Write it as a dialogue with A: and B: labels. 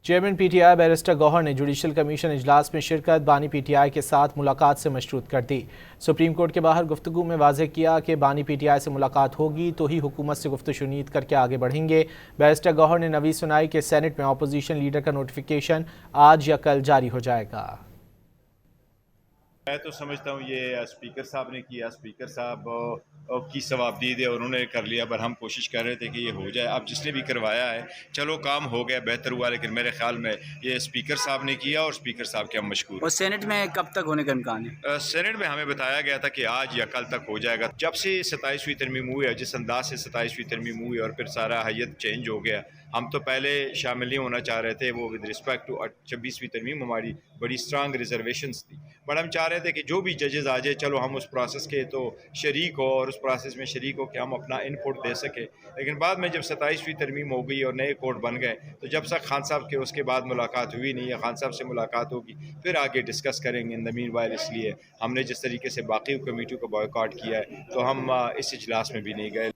A: Chairman PTI barrister Gauhar ने judicial commission इजलास में शिरकत बानी पीटीआई के साथ मुलाकात से मशरूत कर दी। सुप्रीम कोर्ट के बाहर गुफ्तगू में वाज़ेह किया कि बानी पीटीआई से मुलाकात होगी तो ही हुकूमत से गुफ्तशुनीद करके आगे बढ़ेंगे। बैरिस्टर गौहर ने नवी सुनाई कि सेनेट में अपोजिशन लीडर का नोटिफिकेशन आज या कल जारी हो जाएगा।
B: मैं तो समझता हूँ ये स्पीकर साहब ने किया, स्पीकर साहब की सवाबदीद है, उन्होंने कर लिया, पर हम कोशिश कर रहे थे कि ये हो जाए। अब जिसने भी करवाया है चलो काम हो गया, बेहतर हुआ, लेकिन मेरे ख्याल में ये स्पीकर साहब ने किया और स्पीकर साहब के हम मशकूर।
C: और सेनेट में कब तक होने का इम्कान है?
B: सेनेट में हमें बताया गया था कि आज या कल तक हो जाएगा। जब से 27वीं तरमीम हुई है, जिस अंदाज से 27वीं तरमीम हुई और फिर सारा हैयत चेंज हो गया, हम तो पहले शामिल नहीं होना चाह रहे थे। वो विद रिस्पेक्ट टू 26वीं तरमीम हमारी बड़ी स्ट्रांग रिजर्वेशंस थी, बट हम चाह रहे थे कि जो भी जजेस आ जाए, चलो हम उस प्रोसेस के तो शरीक हो और उस प्रोसेस में शरीक हो कि हम अपना इनपुट दे सके। लेकिन बाद में जब 27वीं तरमीम हो गई और नए कोर्ट बन गए, तो जब तक खान साहब के उसके बाद मुलाकात हुई नहीं, या खान साहब से मुलाकात होगी फिर आगे डिस्कस करेंगे। इन द मीन वाइल इसलिए हमने जिस तरीके से बाकी कमेटियों को बॉयकॉट किया है, तो हम इस इजलास में भी नहीं गए।